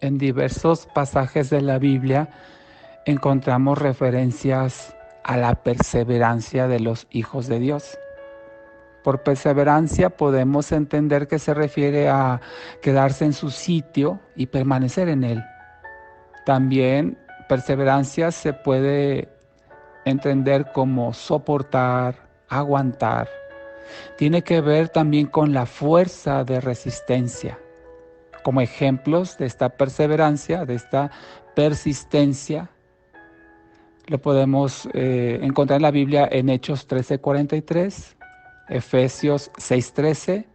En diversos pasajes de la Biblia encontramos referencias a la perseverancia de los hijos de Dios. Por perseverancia podemos entender que se refiere a quedarse en su sitio y permanecer en él. También perseverancia se puede entender como soportar, aguantar. Tiene que ver también con la fuerza de resistencia. Como ejemplos de esta perseverancia, de esta persistencia, lo podemos encontrar en la Biblia en Hechos 13:43, Efesios 6:13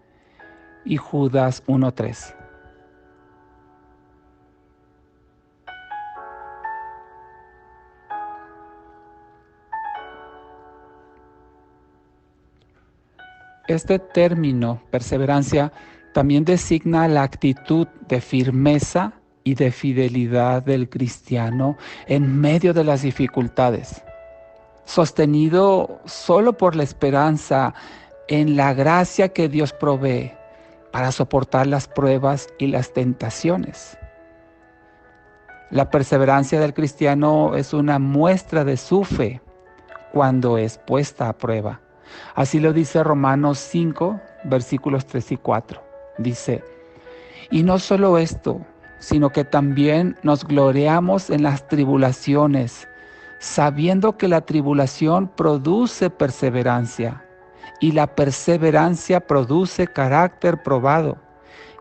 y Judas 1:3. Este término, perseverancia, también designa la actitud de firmeza y de fidelidad del cristiano en medio de las dificultades, sostenido solo por la esperanza en la gracia que Dios provee para soportar las pruebas y las tentaciones. La perseverancia del cristiano es una muestra de su fe cuando es puesta a prueba. Así lo dice Romanos 5, versículos 3 y 4. Dice, y no solo esto, sino que también nos gloriamos en las tribulaciones, sabiendo que la tribulación produce perseverancia, y la perseverancia produce carácter probado,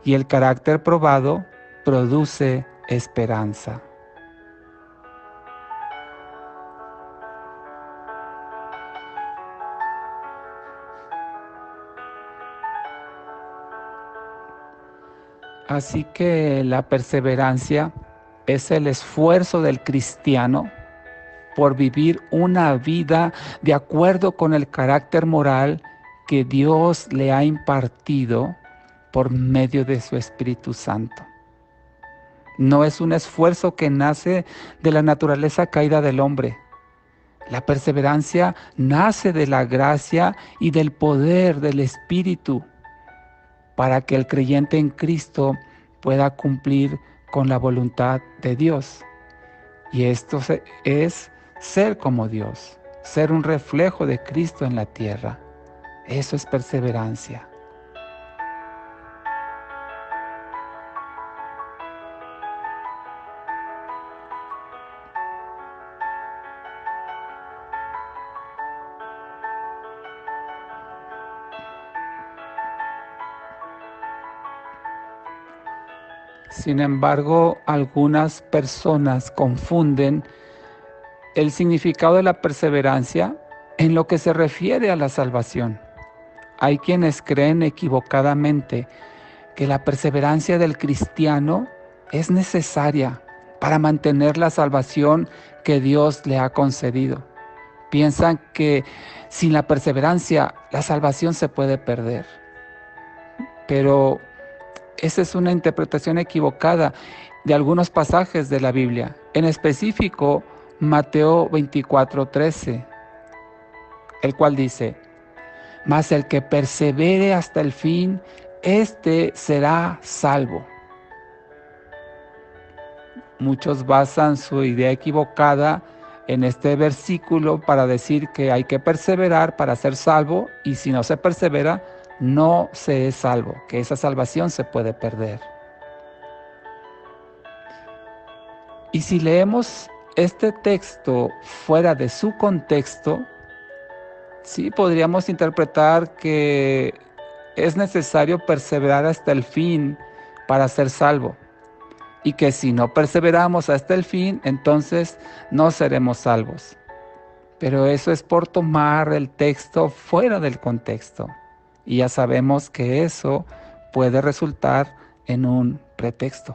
y el carácter probado produce esperanza. Así que la perseverancia es el esfuerzo del cristiano por vivir una vida de acuerdo con el carácter moral que Dios le ha impartido por medio de su Espíritu Santo. No es un esfuerzo que nace de la naturaleza caída del hombre. La perseverancia nace de la gracia y del poder del Espíritu para que el creyente en Cristo pueda cumplir con la voluntad de Dios. Y esto es ser como Dios, ser un reflejo de Cristo en la tierra. Eso es perseverancia. Sin embargo, algunas personas confunden el significado de la perseverancia en lo que se refiere a la salvación. Hay quienes creen equivocadamente que la perseverancia del cristiano es necesaria para mantener la salvación que Dios le ha concedido. Piensan que sin la perseverancia la salvación se puede perder. Pero esa es una interpretación equivocada de algunos pasajes de la Biblia. En específico, Mateo 24:13, el cual dice, mas el que persevere hasta el fin, éste será salvo. Muchos basan su idea equivocada en este versículo para decir que hay que perseverar para ser salvo, y si no se persevera, no se es salvo, que esa salvación se puede perder. Y si leemos este texto fuera de su contexto, sí podríamos interpretar que es necesario perseverar hasta el fin para ser salvo, y que si no perseveramos hasta el fin, entonces no seremos salvos. Pero eso es por tomar el texto fuera del contexto, y ya sabemos que eso puede resultar en un pretexto.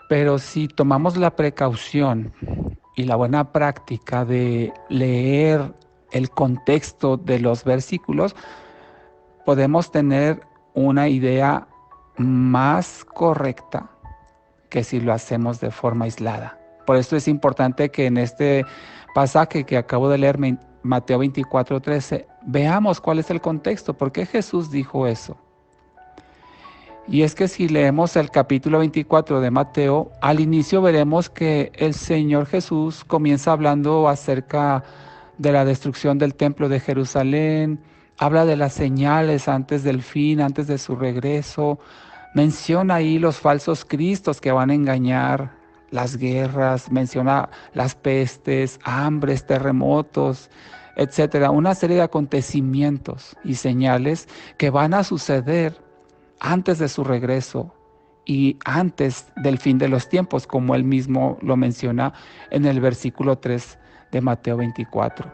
Pero si tomamos la precaución y la buena práctica de leer el contexto de los versículos, podemos tener una idea más correcta que si lo hacemos de forma aislada. Por esto es importante que en este pasaje que acabo de leer, Mateo 24:13, veamos cuál es el contexto, por qué Jesús dijo eso. Y es que si leemos el capítulo 24 de Mateo, al inicio veremos que el Señor Jesús comienza hablando acerca de la destrucción del templo de Jerusalén, habla de las señales antes del fin, antes de su regreso, menciona ahí los falsos cristos que van a engañar, las guerras, menciona las pestes, hambres, terremotos, etcétera, una serie de acontecimientos y señales que van a suceder antes de su regreso y antes del fin de los tiempos, como él mismo lo menciona en el versículo 3 de Mateo 24.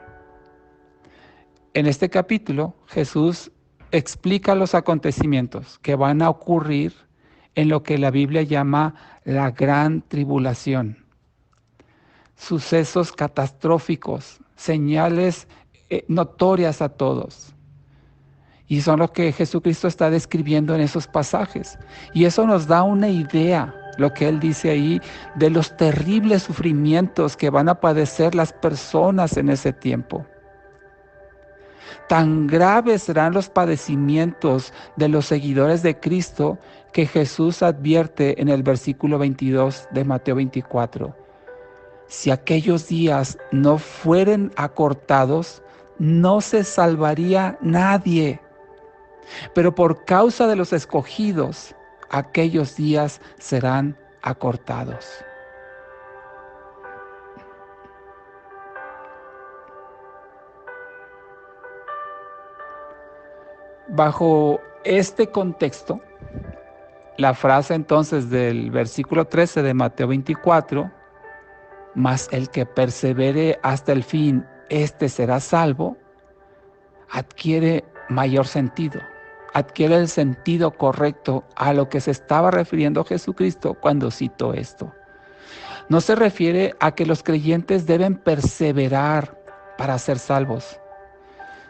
En este capítulo, Jesús explica los acontecimientos que van a ocurrir en lo que la Biblia llama la gran tribulación. Sucesos catastróficos, señales notorias a todos. Y son lo que Jesucristo está describiendo en esos pasajes. Y eso nos da una idea, lo que Él dice ahí, de los terribles sufrimientos que van a padecer las personas en ese tiempo. Tan graves serán los padecimientos de los seguidores de Cristo que Jesús advierte en el versículo 22 de Mateo 24. Si aquellos días no fueren acortados, no se salvaría nadie. Pero por causa de los escogidos, aquellos días serán acortados. Bajo este contexto, la frase entonces del versículo 13 de Mateo 24, mas el que persevere hasta el fin, este será salvo, adquiere mayor sentido. Adquiere el sentido correcto a lo que se estaba refiriendo Jesucristo cuando citó esto. No se refiere a que los creyentes deben perseverar para ser salvos,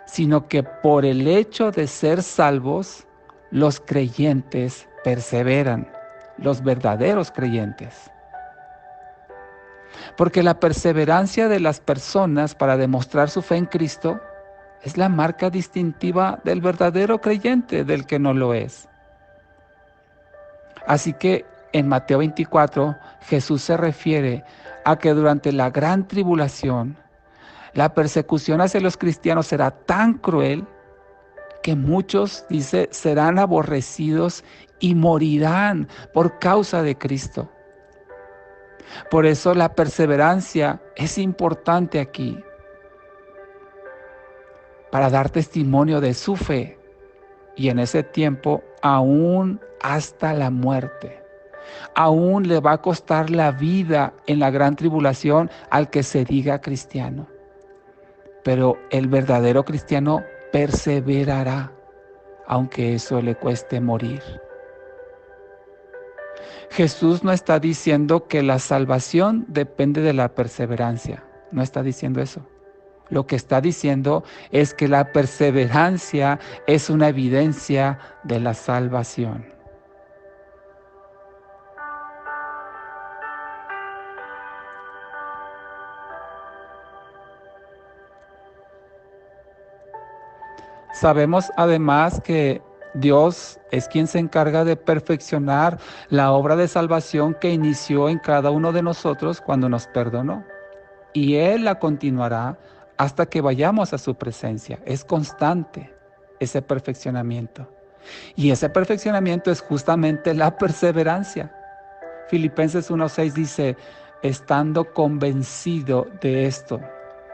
sino que por el hecho de ser salvos, los creyentes perseveran, los verdaderos creyentes. Porque la perseverancia de las personas para demostrar su fe en Cristo es la marca distintiva del verdadero creyente del que no lo es. Así que en Mateo 24, Jesús se refiere a que durante la gran tribulación, la persecución hacia los cristianos será tan cruel que muchos, dice, serán aborrecidos y morirán por causa de Cristo. Por eso la perseverancia es importante aquí, para dar testimonio de su fe, y en ese tiempo aún hasta la muerte. Aún le va a costar la vida en la gran tribulación al que se diga cristiano. Pero el verdadero cristiano perseverará, aunque eso le cueste morir. Jesús no está diciendo que la salvación depende de la perseverancia, no está diciendo eso. Lo que está diciendo es que la perseverancia es una evidencia de la salvación. Sabemos además que Dios es quien se encarga de perfeccionar la obra de salvación que inició en cada uno de nosotros cuando nos perdonó. Y Él la continuará hasta que vayamos a su presencia. Es constante ese perfeccionamiento. Y ese perfeccionamiento es justamente la perseverancia. Filipenses 1:6 dice, estando convencido de esto,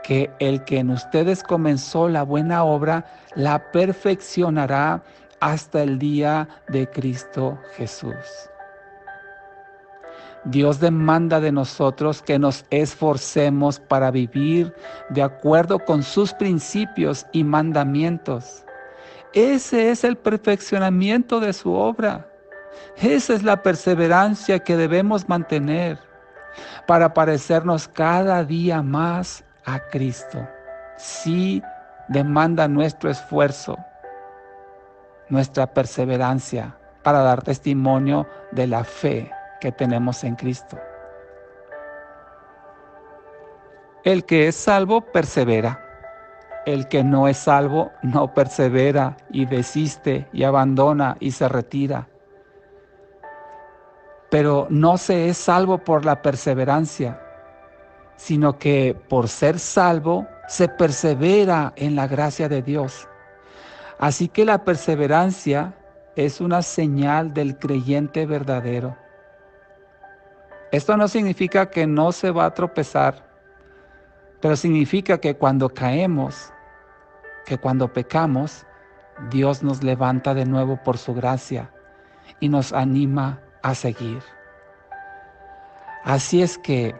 que el que en ustedes comenzó la buena obra, la perfeccionará hasta el día de Cristo Jesús. Dios demanda de nosotros que nos esforcemos para vivir de acuerdo con sus principios y mandamientos. Ese es el perfeccionamiento de su obra. Esa es la perseverancia que debemos mantener para parecernos cada día más a Cristo. Sí demanda nuestro esfuerzo, nuestra perseverancia para dar testimonio de la fe que tenemos en Cristo. El que es salvo persevera. El que no es salvo no persevera y desiste y abandona y se retira. Pero no se es salvo por la perseverancia, sino que por ser salvo se persevera en la gracia de Dios. Así que la perseverancia es una señal del creyente verdadero. Esto no significa que no se va a tropezar, pero significa que cuando caemos, que cuando pecamos, Dios nos levanta de nuevo por su gracia y nos anima a seguir. Así es que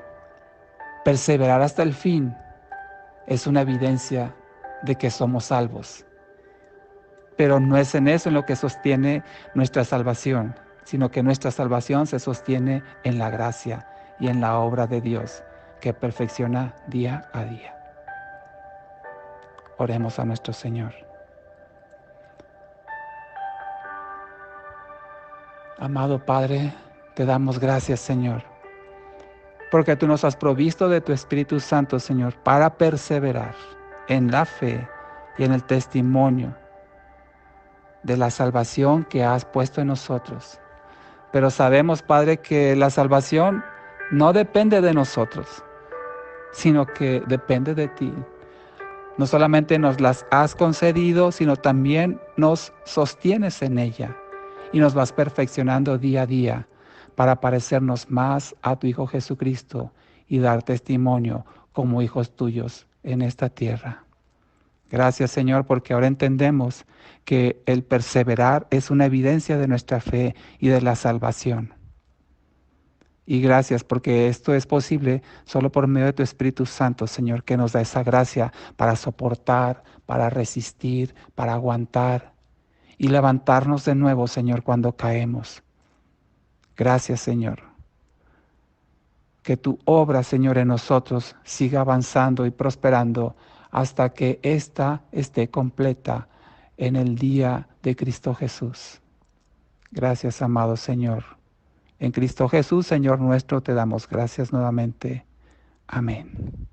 perseverar hasta el fin es una evidencia de que somos salvos. Pero no es en eso en lo que sostiene nuestra salvación, sino que nuestra salvación se sostiene en la gracia y en la obra de Dios que perfecciona día a día. Oremos a nuestro Señor. Amado Padre, te damos gracias, Señor, porque tú nos has provisto de tu Espíritu Santo, Señor, para perseverar en la fe y en el testimonio de la salvación que has puesto en nosotros. Pero sabemos, Padre, que la salvación no depende de nosotros, sino que depende de ti. No solamente nos las has concedido, sino también nos sostienes en ella y nos vas perfeccionando día a día para parecernos más a tu Hijo Jesucristo y dar testimonio como hijos tuyos en esta tierra. Gracias, Señor, porque ahora entendemos que el perseverar es una evidencia de nuestra fe y de la salvación. Y gracias porque esto es posible solo por medio de tu Espíritu Santo, Señor, que nos da esa gracia para soportar, para resistir, para aguantar y levantarnos de nuevo, Señor, cuando caemos. Gracias, Señor. Que tu obra, Señor, en nosotros siga avanzando y prosperando hasta que ésta esté completa en el día de Cristo Jesús. Gracias, amado Señor. En Cristo Jesús, Señor nuestro, te damos gracias nuevamente. Amén.